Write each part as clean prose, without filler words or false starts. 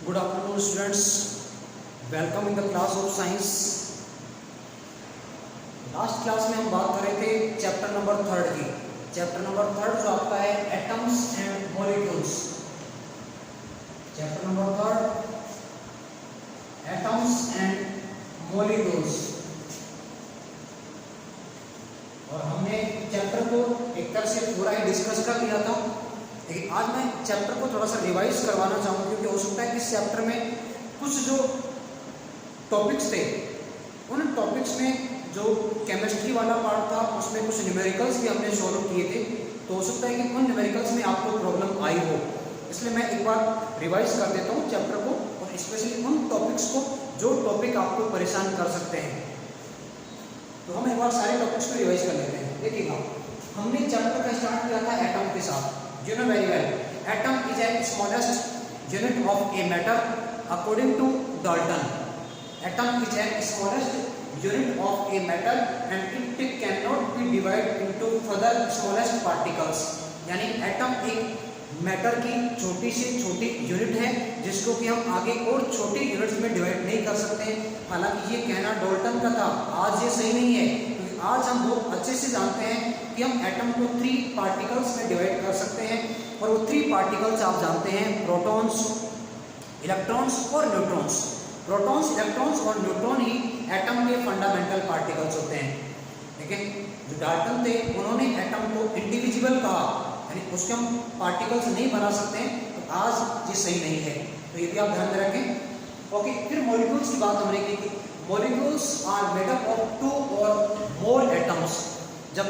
Good afternoon students, welcome in the class of science. Last class में हम बात कर रहे थे चैप्टर नंबर 3 की। चैप्टर नंबर 3 जो आपका है atoms and molecules. Chapter number 3 atoms and molecules. और हमने चैप्टर को एक तरह से पूरा ही डिस्कस कर लिया था, लेकिन आज मैं चैप्टर को थोड़ा सा रिवाइज करवाना चाहूँगा, क्योंकि हो सकता है कि इस चैप्टर में कुछ जो टॉपिक्स थे उन टॉपिक्स में जो केमिस्ट्री वाला पार्ट था उसमें कुछ न्यूमेरिकल्स भी हमने सॉल्व किए थे, तो हो सकता है कि उन न्यूमेरिकल्स में आपको प्रॉब्लम आई हो। इसलिए मैं एक बार रिवाइज कर देता हूँ चैप्टर को, और स्पेशली उन टॉपिक्स को जो टॉपिक आपको परेशान कर सकते हैं। तो हम एक बार सारे टॉपिक्स को रिवाइज कर लेते हैं। देखिएगा, हमने चैप्टर का स्टार्ट किया था एटम के साथ। You know very well, atom is a smallest unit of a matter according to Dalton. Atom is a smallest unit of a matter and it cannot be divided into further smallest particles. यानी atom एक matter की छोटी से छोटी unit है जिसको कि हम आगे और छोटी यूनिट्स में डिवाइड नहीं कर सकते हैं। हालांकि ये कहना डाल्टन का था, आज ये सही नहीं है, क्योंकि आज हम बहुत अच्छे से जानते हैं कि हम एटम को 3 पार्टिकल्स में डिवाइड कर सकते हैं, और वो 3 पार्टिकल्स आप जानते हैं, प्रोटॉन्स, इलेक्ट्रॉन्स और न्यूट्रॉन्स। प्रोटॉन्स, इलेक्ट्रॉन्स और न्यूट्रॉन ही एटम के फंडामेंटल पार्टिकल्स होते हैं। लेकिन जो डाल्टन थे उन्होंने एटम को इंडिविजुअल कहा, यानी उसके हम पार्टिकल्स नहीं बना सकते हैं, तो आज ये सही नहीं है, तो ये भी आप ध्यान में रखें। ओके, फिर मॉलिक्यूल्स की बात हमने की थी। Molecules are made up of 2 और मोर एटम्स। जब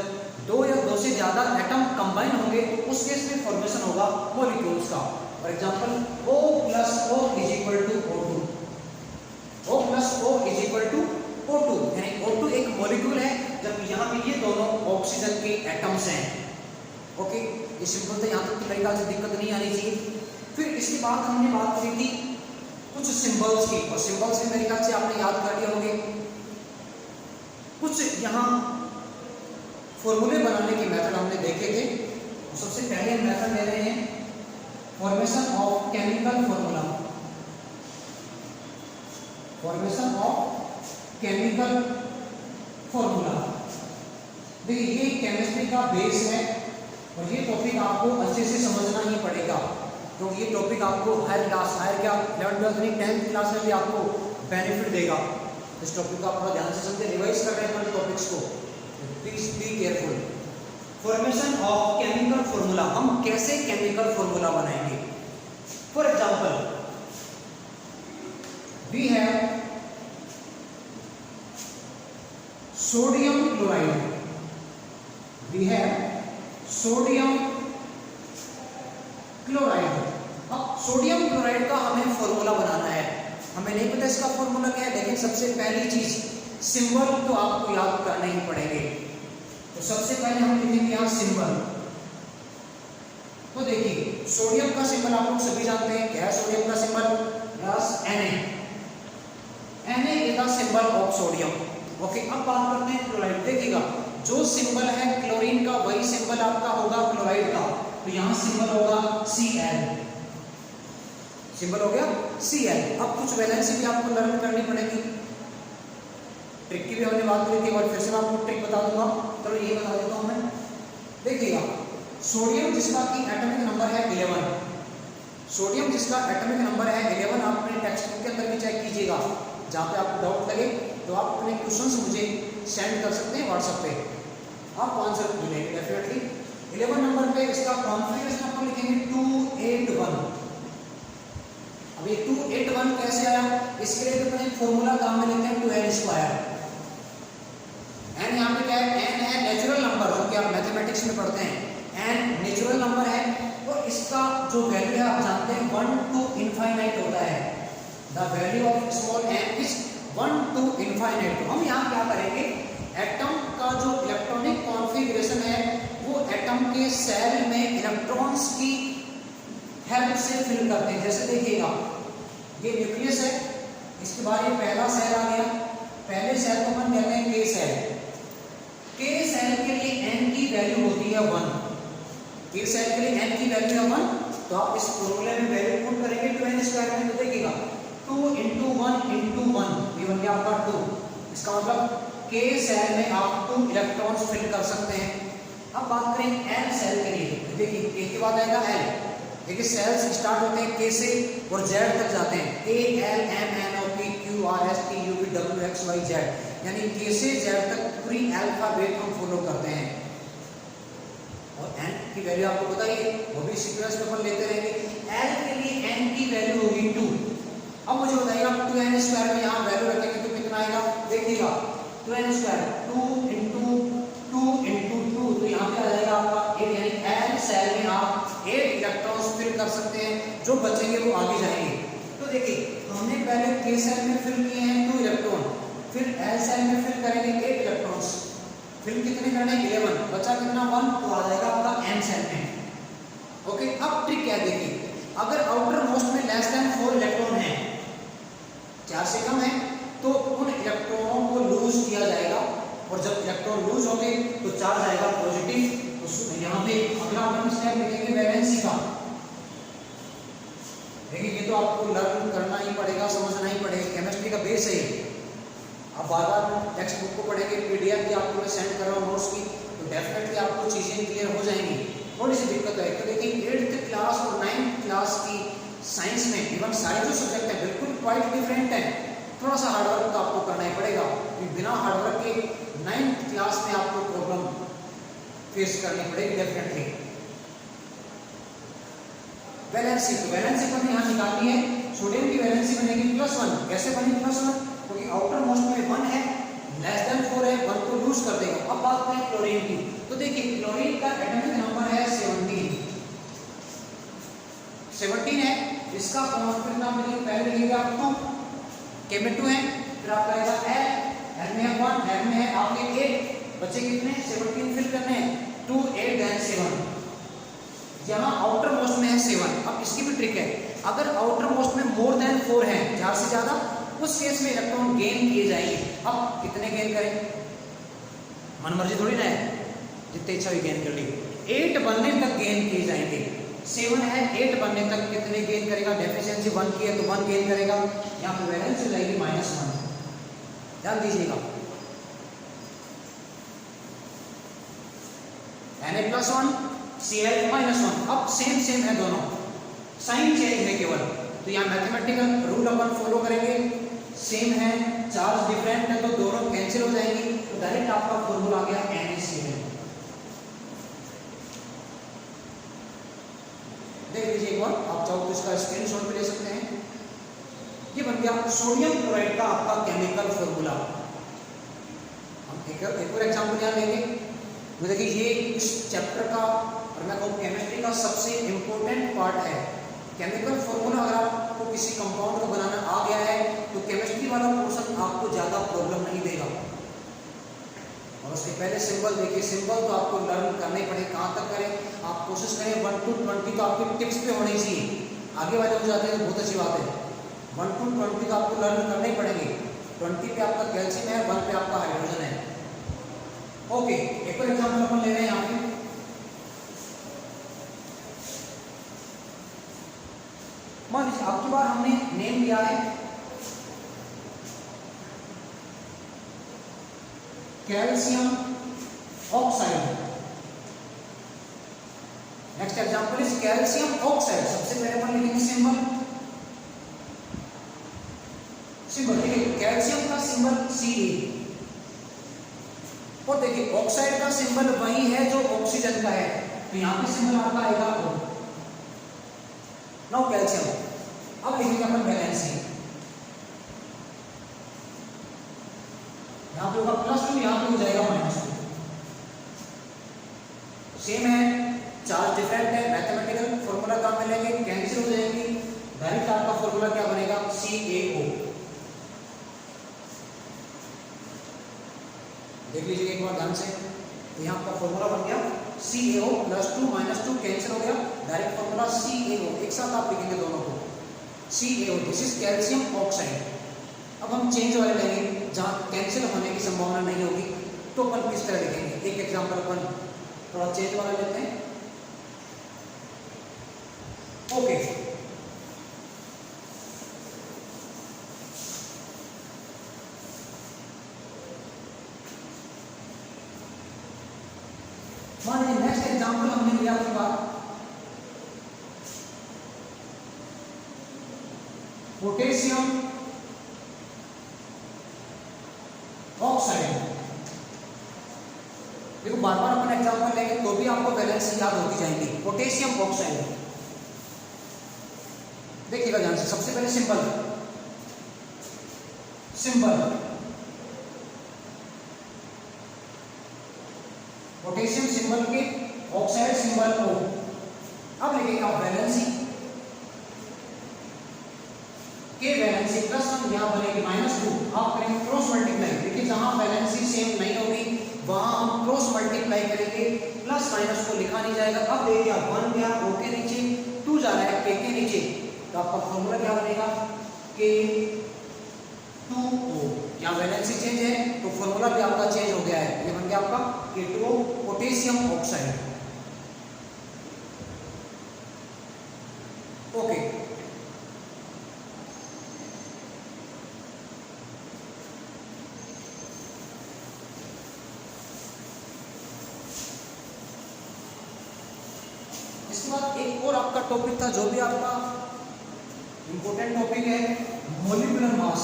2 या 2 से ज़्यादा एटम कंबाइन होंगे तो उस केस में फॉर्मेशन होगा मॉलिक्यूल्स का। For example O + O = O2, O + O = O2, यानी O2 एक मॉलिक्यूल है, जब यहाँ पे ये दोनों ऑक्सीजन के एटम्स हैं। ओके, ये सिंपल था, यहाँ तक की मेरे ख्याल से दिक्कत नहीं आनी चाहिए। फिर इसके बाद हमने बात की थी कुछ सिंबल्स की, और सिंबल्स भी मेरे ख्याल से आपने याद कर लिए होंगे। कुछ यहाँ फॉर्मूले बनाने के मेथड हमने देखे थे। सबसे पहले हम मेथड ले रहे हैं formation of chemical formula. Formation of chemical formula, देखिए ये केमिस्ट्री का बेस है, और ये टॉपिक आपको अच्छे से समझना ही पड़ेगा, क्योंकि ये टॉपिक आपको हर क्लास, हर क्या 11th 12th नहीं 10th क्लास में भी आपको बेनिफिट देगा। इस टॉपिक को आप थोड़ा ध्यान से समझे, रिवाइज कर रहे हैं टॉपिक्स को, please be careful. Formation of chemical formula, हम कैसे केमिकल फॉर्मूला बनाएंगे। For example we have sodium chloride, we have sodium chloride. अब सोडियम क्लोराइड का हमें फॉर्मूला बनाना है। हमें नहीं पता इसका फॉर्मूला क्या है, लेकिन सबसे पहली चीज सिंबल तो आपको याद करने ही पड़ेंगे। तो सबसे पहले हम लिखेंगे यहाँ सिंबल। तो देखिए सोडियम का सिंबल आप लोग सभी जानते हैं, क्या है सोडियम का symbol? Na। Na is the symbol of sodium. Okay, अब बात करते हैं क्लोराइड। देखिएगा, जो सिंबल है क्लोरीन का वही सिंबल आपका होगा क्लोराइड का, तो यहाँ सिंबल होगा Cl। सिंबल हो गया Cl। अब कुछ वैलेंसी भी आपको लर्न करनी पड़ेगी। ट्रिक की भी हमने बात करी थी, और फिर से मैं आपको ट्रिक बता दूंगा। चलो ये बता देता हूँ मैं। देखिएगा, सोडियम जिसका कि एटॉमिक नंबर है 11, सोडियम जिसका एटॉमिक नंबर है 11, आप अपने टेक्स्ट बुक के अंदर भी चेक कीजिएगा। जहाँ पे आपको डाउट लगे तो आप अपने क्वेश्चंस मुझे सेंड कर सकते हैं व्हाट्सएप पे, आपको आंसर मिलेंगे डेफिनेटली। 11 नंबर पे इसका कॉन्फ़िगरेशन आपको लिखेंगे 281। अब ये 281 कैसे आया, इसके लिए तो फॉर्मूला काम में लेते हैं 2n²। n यहाँ पे क्या है? n है नेचुरल नंबर, जो कि आप मैथमेटिक्स में पढ़ते हैं। n नेचुरल नंबर है, और इसका जो वैल्यू है आप जानते हैं 1 to infinite होता है। The value of small n is 1 to infinite। तो हम यहाँ क्या करेंगे, एटम का जो इलेक्ट्रॉनिक कॉन्फ़िगरेशन है वो एटम के सेल में इलेक्ट्रॉन्स की हेल्प से फिल करते हैं। जैसे देखिएगा, ये न्यूक्लियस है, इसके बाद ये पहला सेल आ गया। पहले सेल को अपन कहते हैं K सेल। K सेल के लिए n की वैल्यू होती है 1। K सेल के लिए n की वैल्यू है 1, तो आप इस फॉर्मूले में वैल्यू पुट करेंगे 2n² में, तो देखिएगा वन इंटू वन, ये बन गया आपका 2। इसका मतलब K सेल में आप 2 इलेक्ट्रॉन्स फिल कर सकते हैं। अब बात करें L सेल के लिए, देखिए K के बाद आएगा L। देखिए सेल्स स्टार्ट होते हैं K से और Z तक जाते हैं, A L M N O P Q R S T U V W X Y Z, यानी K से Z तक पूरी अल्फाबेट हम फॉलो करते हैं। और N की वैल्यू आपको बताइए, वो भी सीक्वेंस में अपन लेते रहेंगे। L के लिए N की वैल्यू होगी 2। अब मुझे बताइएगा 2n स्क्वायर में यहाँ वैल्यू रखेंगे तो कितना आएगा, देखिएगा 2n स्क्वायर 2 इंटू 2 इंटू 2, तो यहाँ पे आ जाएगा आपका 8, यानी L सेल में आप 8 इलेक्ट्रॉन्स फिल कर सकते हैं, जो बचेंगे वो आगे जाएंगे। तो देखिए हमने पहले K सेल में फिल किए हैं 2 इलेक्ट्रॉन, फिर L सेल में फिल करेंगे 8 इलेक्ट्रॉन्स, फिर कितने करने 11, बचा कितना 1, तो आ जाएगा आपका M सेल में। ओके, अब ट्रिक क्या है, देखिए अगर आउटर मोस्ट में लेस देन 4 इलेक्ट्रॉन है, 4 से कम है, तो उन इलेक्ट्रॉनों को लूज किया जाएगा, और जब इलेक्ट्रॉन लूज होंगे तो चार्ज आएगा पॉजिटिव। तो यहाँ पे अगला अपन स्टेप लिखेंगे वैलेंसी का। देखिए ये तो आपको लर्न करना ही पड़ेगा, समझना ही पड़ेगा, केमिस्ट्री का बेस है। आप बार बार टेक्स्ट बुक को पढ़ेंगे, PDF भी आपको मैं सेंड कर रहा हूँ नोट्स की, तो डेफिनेटली आपको चीज़ें क्लियर हो जाएंगी। थोड़ी सी दिक्कत है तो देखिए 8th क्लास और 9th क्लास की साइंस में इवन सारे जो सब्जेक्ट है बिल्कुल क्वाइट डिफरेंट है, थोड़ा सा हार्डवर्क तो आपको करना ही पड़ेगा, बिना हार्डवर्क के 9th क्लास में आपको प्रॉब्लम फेस करनी पड़ेगी डेफिनेटली। वैलेंसी, तो वैलेंसी को यहाँ निकालनी है, सोडियम की वैलेंसी बनेगी +1। कैसे बनेगी +1, क्योंकि आउटर मोस्ट में 1 है, लेस देन 4 है, 1 को लूज कर देगा। अब बात करें क्लोरीन की, तो देखिए क्लोरीन का एटॉमिक नंबर है 17 है, इसका परमाणु नाम लिखिए, पहले लिखिएगा 2, K में 2 है, फिर आपका आएगा L में है 1, L में है आपके 8, बचे कितने 17 फिल करने हैं, 2 8 देन 7, यहाँ आउटर मोस्ट में है 7। अब इसकी भी ट्रिक है, अगर आउटर मोस्ट में मोर देन 4 है, 4 से ज्यादा, उस केस में इलेक्ट्रॉन गेन किए जाएंगे। अब कितने गेन करें, मनमर्जी थोड़ी ना है, जितने इच्छा भी गेन कर ली, 8 बनने तक गेन किए जाएंगे। 7 है, 8 बनने तक कितने गेन करेगा, डेफिशिएंसी 1 की है तो 1 गेन करेगा, यहाँ पे वैलेंस हो जाएगी -1, ध्यान दीजिएगा। Na+1 Cl-1, अब सेम है दोनों, साइन चेंज है केवल, तो यहाँ मैथमेटिकल रूल अपन फॉलो करेंगे, सेम है, चार्ज डिफरेंट है, तो दोनों कैंसिल हो जाएंगी, तो डायरेक्ट आपका फॉर्मूला आ गया NaCl। देख लीजिए एक बार, आप चाहो तो इसका स्क्रीनशॉट भी ले सकते हैं। ये बन गया सोडियम क्लोराइड का आपका केमिकल फॉर्मूला। हम एक और एग्जांपल यहाँ लेंगे, तो देखिए ये इस चैप्टर का और मैं कहूँ केमिस्ट्री का सबसे इम्पोर्टेंट पार्ट है। केमिकल फॉर्मूला अगर आपको किसी कंपाउंड को बनाना आ गया है तो केमिस्ट्री वाला पोर्शन आपको ज़्यादा प्रॉब्लम नहीं देगा। और उसके पहले सिंबल देखिए, सिंबल तो आपको लर्न करने पड़े, कहाँ तक करें आप कोशिश करें 1 to 20 तो आपके टिप्स पे होने चाहिए, आगे वाले हो जाते हैं तो बहुत अच्छी बात है। 1 to 20 तो आपको लर्न करने ही पड़ेंगे, 20 पे आपका कैल्शियम है, 1 पे आपका हाइड्रोजन है। ओके, एक और एग्जाम्पल अपन ले रहे हैं यहाँ पे, मान लीजिए आपकी बार हमने नेम लिया है calcium oxide. Next example is calcium oxide. सबसे पहले अपन लिखेंगे सिंबल देखिए, कैल्शियम का सिंबल Ca, और देखिए ऑक्साइड का सिंबल वही है जो ऑक्सीजन का है, तो यहाँ पे सिंबल आपका आएगा O। नाउ कैल्शियम, अब लिखेंगे अपन वैलेंसी, यहाँ पे होगा +2, यहाँ पे हो जाएगा -2। सेम है, चार्ज डिफरेंट है, मैथमेटिकल फॉर्मूला काम में लेंगे, कैंसिल हो जाएंगी, डायरेक्ट आपका फॉर्मूला क्या बनेगा CaO। देख लीजिए एक बार ध्यान से, तो यहाँ आपका फॉर्मूला बन गया CaO, +2 -2 कैंसिल हो गया, डायरेक्ट फॉर्मूला CaO, एक साथ आप लिखेंगे दोनों को CaO, this is calcium oxide. अब हम चेंज वाले लेंगे जहाँ कैंसिल होने की संभावना नहीं होगी, तो अपन किस तरह लिखेंगे, एक एग्जांपल अपन थोड़ा चेंज वाला लेते हैं। ओके, मान लीजिए नेक्स्ट एग्जांपल हमने लिया आपकी बात पोटेशियम ऑक्साइड। देखो बार बार अपन एग्जांपल लेंगे तो भी आपको वैलेंसी याद होती जाएंगी। पोटेशियम ऑक्साइड देखिएगा ध्यान से, सबसे पहले सिंबल पोटेशियम सिंबल के, ऑक्साइड सिंबल O। अब लिखेगा वैलेंसी के, वैलेंसी प्लस हम यहां बनेगी -2। आप करेंगे क्रॉस मल्टीप्लाई। देखिए जहां वैलेंसी सेम नहीं होगी वहां हम क्रॉस मल्टीप्लाई करेंगे, प्लस माइनस को लिखा नहीं जाएगा। अब देखिए 1 गया O के नीचे, 2 जा रहा है K के नीचे, तो आपका फॉर्मूला क्या बनेगा K2O। यहाँ वैलेंसी चेंज है तो फॉर्मूला भी आपका चेंज हो गया है, ये बन गया आपका K2O पोटेशियम ऑक्साइड। ओके, इसके बाद एक और आपका टॉपिक था जो भी आपका इंपॉर्टेंट टॉपिक है, मॉलिक्यूलर मास।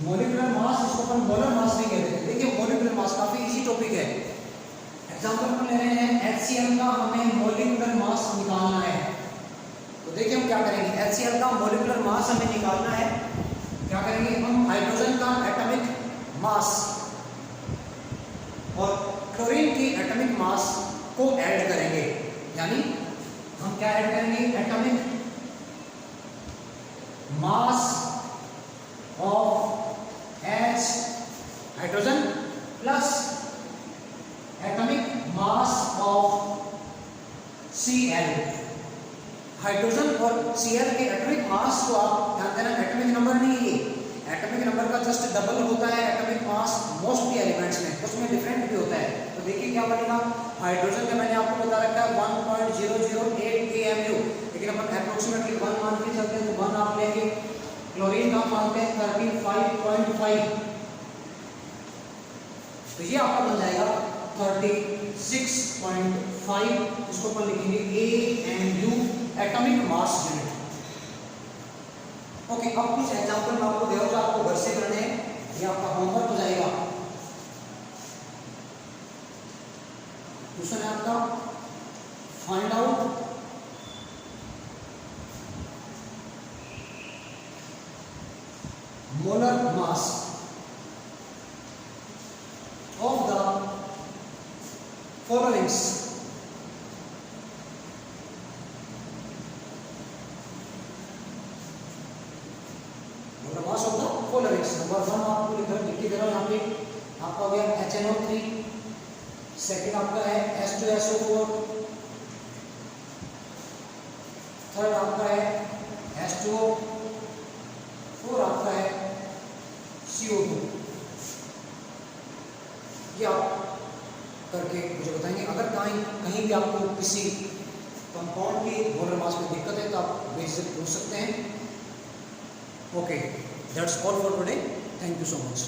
मॉलिक्यूलर मास, इसको अपन मोलर मास नहीं कहते। देखिए मॉलिक्यूलर मास काफी इजी टॉपिक है। एग्जांपल हम ले रहे हैं HCl का, हमें मॉलिक्यूलर मास निकालना है। तो देखिए हम क्या करेंगे, HCl का मॉलिक्यूलर मास हमें निकालना है। क्या करेंगे हम, हाइड्रोजन का एटॉमिक मास और क्लोरीन की एटॉमिक मास को ऐड करेंगे। यानी हम क्या ऐड करेंगे, atomic mass of H hydrogen plus atomic mass of Cl। Hydrogen और Cl के एटॉमिक मास को आप ध्यान देना, एटॉमिक नंबर नहीं है, एटॉमिक नंबर का जस्ट डबल होता है एटॉमिक मास मोस्टली एलिमेंट्स में, उसमें डिफरेंट भी होता है। तो देखिए क्या बनेगा, हाइड्रोजन का मैंने आपको बता रखा है 1.008 AMU, लेकिन अपन अप्रोक्सीमेटली 1 मान के चलते हैं तो 1 आप लेंगे। क्लोरीन का मानते हैं 35.5, तो ये आपका बन जाएगा 36.5, इसको अपन लिखेंगे AMU atomic mass unit. Okay, अब कुछ एग्जांपल मैं आपको दे रहा हूं जो आपको घर से करने हैं, ये आपका होमवर्क हो जाएगा। क्वेश्चन है आपका, find out molar mass of the followings. Molar mass of the followings. Number 1 आपको लिख के दे रहा हूं, यहाँ पे आपका हो गया HNO3, सेकेंड आपका है H2SO4, थर्ड आपका है H2O, फोर आपका है CO2। ये आप करके मुझे बताएंगे। अगर कहीं भी आपको किसी कंपाउंड की मोलर मास में दिक्कत है तो आप बेझिझक पूछ सकते हैं। Okay, that's all for today, thank you so much.